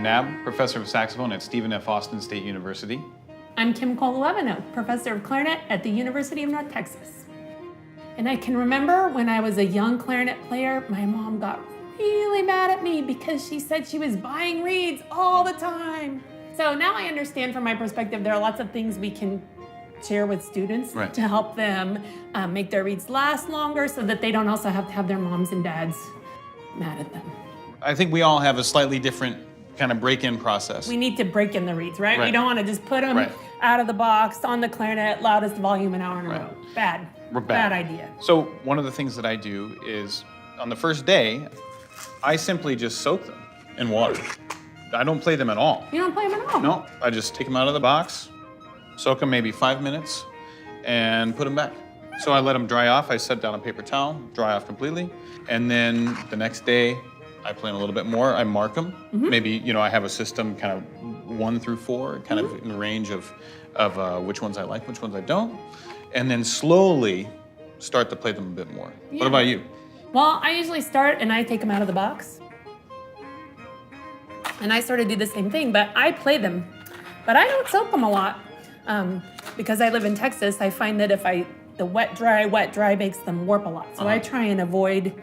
Nabb, professor of saxophone at Stephen F. Austin State University. I'm Kimberly Luevano, professor of clarinet at the University of North Texas. And I can remember when I was a young clarinet player, my mom got really mad at me because she said she was buying reeds all the time. So now I understand from my perspective, there are lots of things we can share with students to help them make their reeds last longer so that they don't also have to have their moms and dads mad at them. I think we all have a slightly different kind of break-in process. We need to break in the reeds, right? We don't want to just put them out of the box on the clarinet, loudest volume an hour in a row. Bad idea. So one of the things that I do is on the first day, I simply just soak them in water. I don't play them at all. You don't play them at all? No, I just take them out of the box, soak them maybe 5 minutes, and put them back. So I let them dry off. I set down a paper towel, dry off completely. And then the next day, I play them a little bit more. I mark them. Maybe, I have a system kind of 1 through 4, kind of in the range of which ones I like, which ones I don't. And then slowly start to play them a bit more. Yeah. What about you? Well, I usually start and I take them out of the box. And I sort of do the same thing, but I play them. But I don't soak them a lot. Because I live in Texas, I find that if the wet, dry makes them warp a lot. So I try and avoid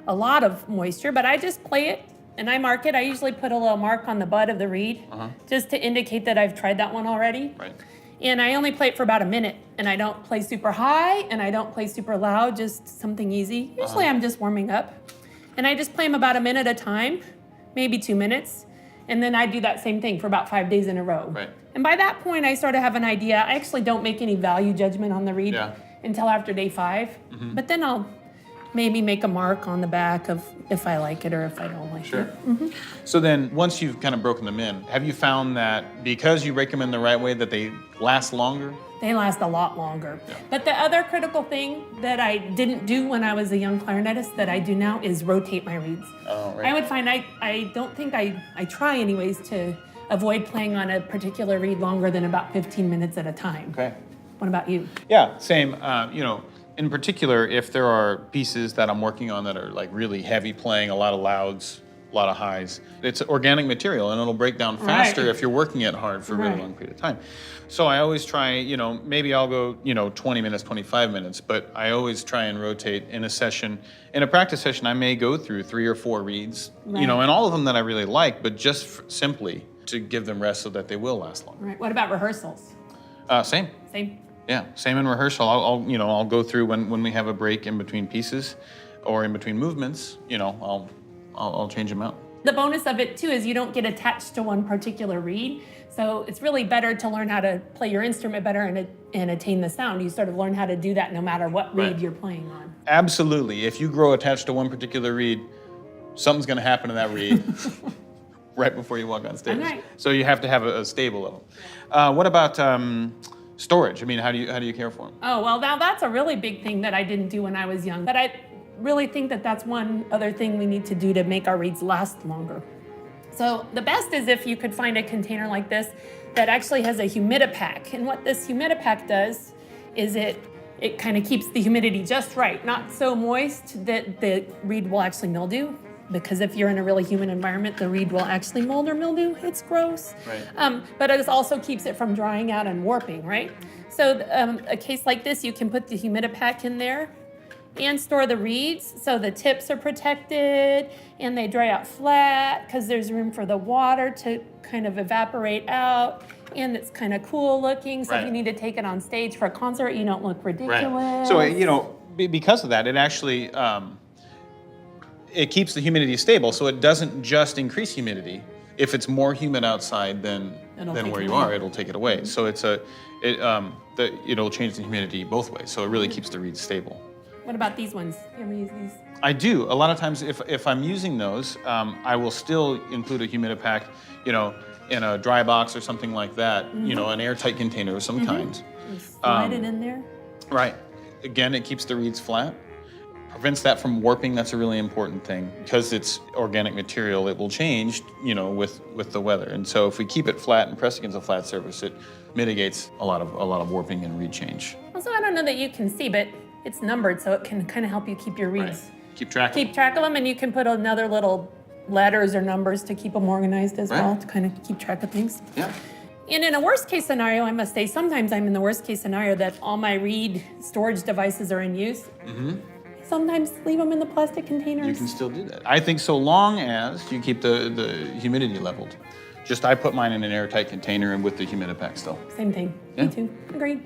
a lot of moisture, but I just play it and I mark it. I usually put a little mark on the butt of the reed just to indicate that I've tried that one already. Right. And I only play it for about a minute, and I don't play super high and I don't play super loud, just something easy. Usually I'm just warming up. And I just play them about a minute at a time, maybe 2 minutes. And then I do that same thing for about 5 days in a row. Right. And by that point, I sort of have an idea. I actually don't make any value judgment on the reed until after day 5. But then I'll maybe make a mark on the back of if I like it or if I don't like it. So then once you've kind of broken them in, have you found that because you break them in the right way that they last longer? They last a lot longer. But the other critical thing that I didn't do when I was a young clarinetist that I do now is rotate my reeds. I would find I don't think I try anyways to avoid playing on a particular reed longer than about 15 minutes at a time. Okay. What about you? Yeah, same. In particular, if there are pieces that I'm working on that are like really heavy playing, a lot of louds, a lot of highs, it's organic material and it'll break down faster if you're working it hard for a really long period of time. So I always try, maybe I'll go, 20 minutes, 25 minutes, but I always try and rotate in a session. In a practice session, I may go through 3 or 4 reeds, and all of them that I really like, but just simply to give them rest so that they will last longer. Right. What about rehearsals? Same. Same. Yeah, same in rehearsal. I'll go through when we have a break in between pieces or in between movements, I'll change them out. The bonus of it too is you don't get attached to one particular reed. So it's really better to learn how to play your instrument better and attain the sound. You sort of learn how to do that no matter what reed you're playing on. Absolutely. If you grow attached to one particular reed, something's going to happen to that reed right before you walk on stage. So you have to have a stable level. What about storage? I mean, how do you care for them? Oh, well, now that's a really big thing that I didn't do when I was young. But I really think that that's one other thing we need to do to make our reeds last longer. So the best is if you could find a container like this that actually has a humidipack. And what this humidipack does is it kind of keeps the humidity just right, not so moist that the reed will actually mildew. Because if you're in a really humid environment, the reed will actually mold or mildew. It's gross. But it also keeps it from drying out and warping, right? So a case like this, you can put the humidipack in there and store the reeds so the tips are protected and they dry out flat because there's room for the water to kind of evaporate out and it's kind of cool looking. So if you need to take it on stage for a concert, you don't look ridiculous. So, because of that, it actually, it keeps the humidity stable, so it doesn't just increase humidity. If it's more humid outside than where you are, it'll take it away. So it'll change the humidity both ways. So it really keeps the reeds stable. What about these ones? You ever use these? I do. A lot of times, if I'm using those, I will still include a humidipack, in a dry box or something like that. An airtight container of some kind. You slide it in there. Right. Again, it keeps the reeds flat. Prevents that from warping. That's a really important thing because it's organic material. It will change, with the weather. And so if we keep it flat and press against a flat surface, it mitigates a lot of warping and reed change. Also, I don't know that you can see, but it's numbered, so it can kind of help you keep your reeds. Keep track. Keep track of them, and you can put another little letters or numbers to keep them organized as well, to kind of keep track of things. Yeah. And in a worst case scenario, I must say, sometimes I'm in the worst case scenario that all my reed storage devices are in use. Sometimes leave them in the plastic containers. You can still do that. I think so long as you keep the humidity leveled. Just I put mine in an airtight container and with the humidipack still. Same thing. Yeah. Me too. Agreed.